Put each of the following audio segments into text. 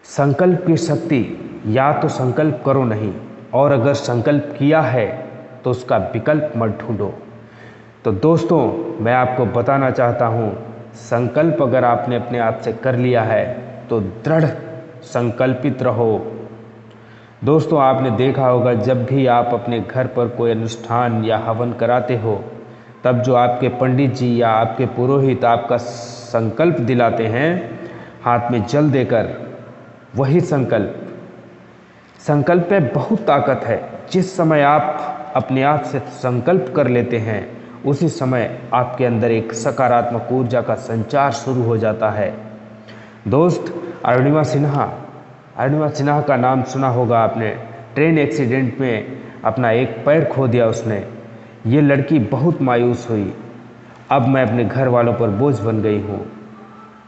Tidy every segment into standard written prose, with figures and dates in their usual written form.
संकल्प की शक्ति, या तो संकल्प करो नहीं, और अगर संकल्प किया है तो उसका विकल्प मत ढूंढो। तो दोस्तों, मैं आपको बताना चाहता हूँ, संकल्प अगर आपने अपने आप से कर लिया है तो दृढ़ संकल्पित रहो। दोस्तों, आपने देखा होगा जब भी आप अपने घर पर कोई अनुष्ठान या हवन कराते हो, तब जो आपके पंडित जी या आपके पुरोहित आपका संकल्प दिलाते हैं हाथ में जल देकर, वही संकल्प में बहुत ताकत है। जिस समय आप अपने आप से संकल्प कर लेते हैं उसी समय आपके अंदर एक सकारात्मक ऊर्जा का संचार शुरू हो जाता है। दोस्त, अरुणिमा सिन्हा का नाम सुना होगा आपने। ट्रेन एक्सीडेंट में अपना एक पैर खो दिया उसने। ये लड़की बहुत मायूस हुई, अब मैं अपने घर वालों पर बोझ बन गई हूँ।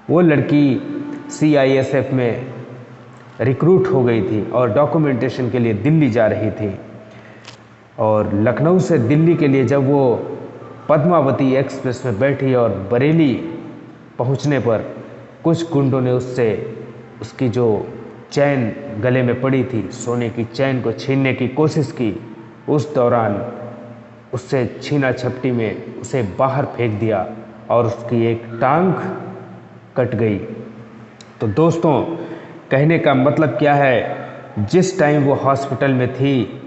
वो लड़की CISF में रिक्रूट हो गई थी और डॉक्यूमेंटेशन के लिए दिल्ली जा रही थी। और लखनऊ से दिल्ली के लिए जब वो पद्मावती एक्सप्रेस में बैठी और बरेली पहुंचने पर कुछ गुंडों ने उसकी जो चैन गले में पड़ी थी, सोने की चैन को छीनने की कोशिश की। उस दौरान उससे छीना झपटी में उसे बाहर फेंक दिया और उसकी एक टांग कट गई। तो दोस्तों, कहने का मतलब क्या है, जिस टाइम वो हॉस्पिटल में थी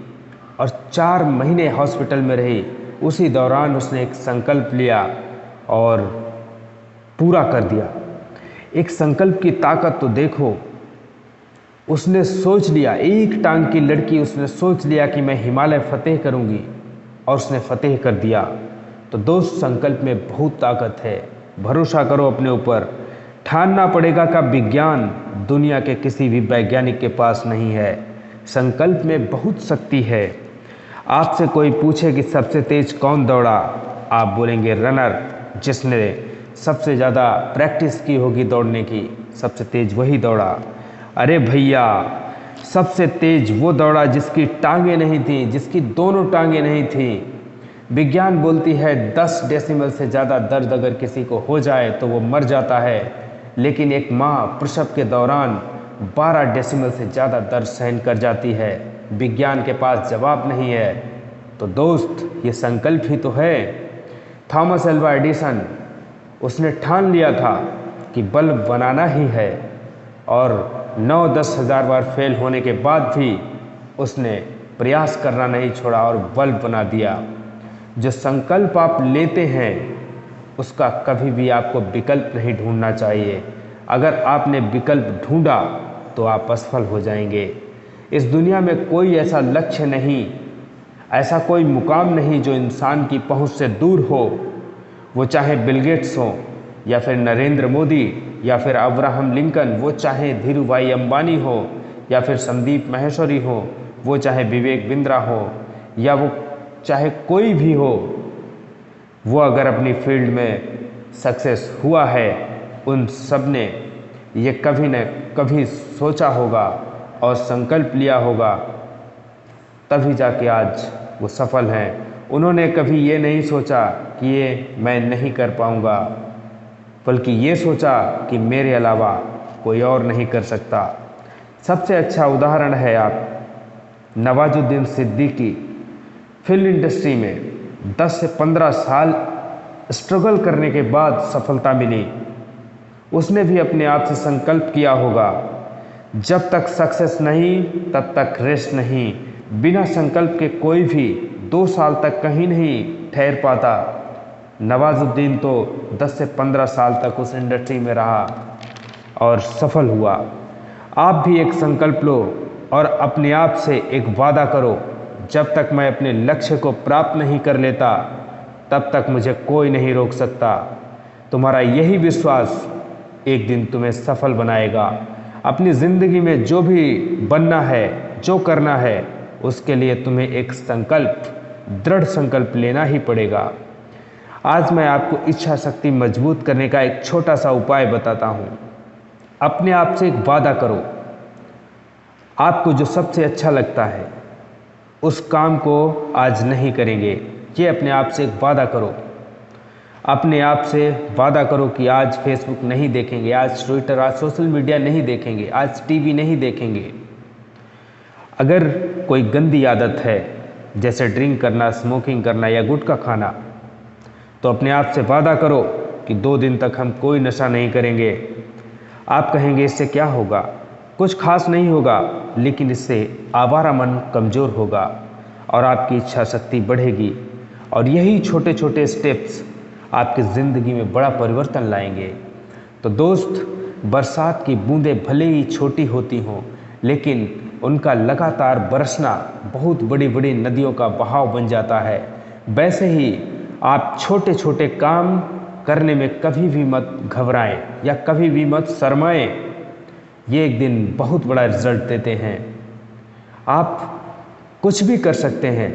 और 4 महीने हॉस्पिटल में रही, उसी दौरान उसने एक संकल्प लिया और पूरा कर दिया। एक संकल्प की ताकत तो देखो। उसने सोच लिया, एक टांग की लड़की, उसने सोच लिया कि मैं हिमालय फतेह करूंगी, और उसने फतेह कर दिया। तो दोस्त, संकल्प में बहुत ताकत है। भरोसा करो अपने ऊपर। ठानना पड़ेगा का विज्ञान दुनिया के किसी भी वैज्ञानिक के पास नहीं है। संकल्प में बहुत शक्ति है। आपसे कोई पूछे कि सबसे तेज कौन दौड़ा, आप बोलेंगे रनर, जिसने सबसे ज़्यादा प्रैक्टिस की होगी दौड़ने की, सबसे तेज वही दौड़ा। अरे भैया, सबसे तेज वो दौड़ा जिसकी टांगें नहीं थी, जिसकी दोनों टांगें नहीं थी। विज्ञान बोलती है 10 डेसिमल से ज़्यादा दर्द अगर किसी को हो जाए तो वो मर जाता है, लेकिन एक माँ प्रसव के दौरान 12 डेसिमल से ज़्यादा दर्द सहन कर जाती है। विज्ञान के पास जवाब नहीं है। तो दोस्त, ये संकल्प ही तो है। थॉमस एल्वा एडिसन, उसने ठान लिया था कि बल्ब बनाना ही है, और 9-10 हज़ार बार फेल होने के बाद भी उसने प्रयास करना नहीं छोड़ा और बल्ब बना दिया। जो संकल्प आप लेते हैं उसका कभी भी आपको विकल्प नहीं ढूंढना चाहिए। अगर आपने विकल्प ढूंढा तो आप असफल हो जाएंगे। इस दुनिया में कोई ऐसा लक्ष्य नहीं, ऐसा कोई मुकाम नहीं जो इंसान की पहुंच से दूर हो। वो चाहे बिल गेट्स हो, या फिर नरेंद्र मोदी, या फिर अब्राहम लिंकन, वो चाहे धीरूभाई अंबानी हो, या फिर संदीप माहेश्वरी हो, वो चाहे विवेक बिंद्रा हो, या वो चाहे कोई भी हो, वो अगर अपनी फील्ड में सक्सेस हुआ है, उन सब ने ये कभी न कभी सोचा होगा और संकल्प लिया होगा, तभी जाके आज वो सफल हैं। उन्होंने कभी ये नहीं सोचा कि ये मैं नहीं कर पाऊँगा, बल्कि ये सोचा कि मेरे अलावा कोई और नहीं कर सकता। सबसे अच्छा उदाहरण है आप नवाजुद्दीन सिद्दीकी। फिल्म इंडस्ट्री में 10 से 15 साल स्ट्रगल करने के बाद सफलता मिली। उसने भी अपने आप से संकल्प किया होगा, जब तक सक्सेस नहीं तब तक रेस्ट नहीं। बिना संकल्प के कोई भी 2 साल तक कहीं नहीं ठहर पाता। नवाजुद्दीन तो 10 से 15 साल तक उस इंडस्ट्री में रहा और सफल हुआ। आप भी एक संकल्प लो और अपने आप से एक वादा करो, जब तक मैं अपने लक्ष्य को प्राप्त नहीं कर लेता तब तक मुझे कोई नहीं रोक सकता। तुम्हारा यही विश्वास एक दिन तुम्हें सफल बनाएगा। अपनी ज़िंदगी में जो भी बनना है, जो करना है, उसके लिए तुम्हें एक संकल्प, दृढ़ संकल्प लेना ही पड़ेगा। आज मैं आपको इच्छा शक्ति मजबूत करने का एक छोटा सा उपाय बताता हूँ। अपने आप से एक वादा करो। आपको जो सबसे अच्छा लगता है उस काम को आज नहीं करेंगे, ये अपने आप से एक वादा करो। अपने आप से वादा करो कि आज फेसबुक नहीं देखेंगे, आज ट्विटर, आज सोशल मीडिया नहीं देखेंगे, आज टीवी नहीं देखेंगे। अगर कोई गंदी आदत है जैसे ड्रिंक करना, स्मोकिंग करना या गुटखा खाना, तो अपने आप से वादा करो कि 2 दिन तक हम कोई नशा नहीं करेंगे। आप कहेंगे इससे क्या होगा? कुछ खास नहीं होगा, लेकिन इससे आवारा मन कमज़ोर होगा और आपकी इच्छा शक्ति बढ़ेगी। और यही छोटे छोटे स्टेप्स आपकी ज़िंदगी में बड़ा परिवर्तन लाएंगे। तो दोस्त, बरसात की बूंदें भले ही छोटी होती हों, लेकिन उनका लगातार बरसना बहुत बड़ी बड़ी नदियों का बहाव बन जाता है। वैसे ही आप छोटे छोटे काम करने में कभी भी मत घबराएं या कभी भी मत शर्माएं। ये एक दिन बहुत बड़ा रिजल्ट देते हैं। आप कुछ भी कर सकते हैं।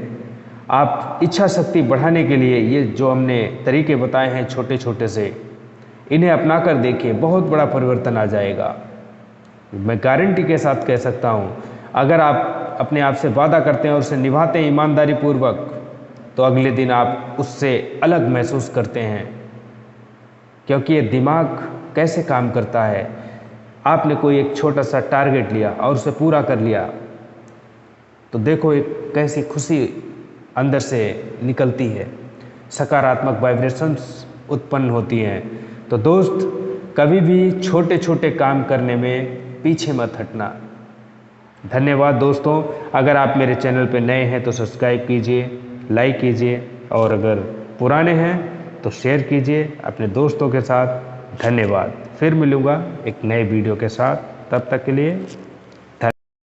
आप इच्छा शक्ति बढ़ाने के लिए ये जो हमने तरीके बताए हैं छोटे छोटे से, इन्हें अपना कर देखिए, बहुत बड़ा परिवर्तन आ जाएगा। मैं गारंटी के साथ कह सकता हूँ, अगर आप अपने आप से वादा करते हैं और उसे निभाते हैं ईमानदारी पूर्वक, तो अगले दिन आप उससे अलग महसूस करते हैं। क्योंकि ये दिमाग कैसे काम करता है, आपने कोई एक छोटा सा टारगेट लिया और उसे पूरा कर लिया, तो देखो एक कैसी खुशी अंदर से निकलती है, सकारात्मक वाइब्रेशंस उत्पन्न होती हैं। तो दोस्त, कभी भी छोटे छोटे काम करने में पीछे मत हटना। धन्यवाद दोस्तों। अगर आप मेरे चैनल पर नए हैं तो सब्सक्राइब कीजिए, लाइक कीजिए, और अगर पुराने हैं तो शेयर कीजिए अपने दोस्तों के साथ। धन्यवाद। फिर मिलूँगा एक नए वीडियो के साथ, तब तक के लिए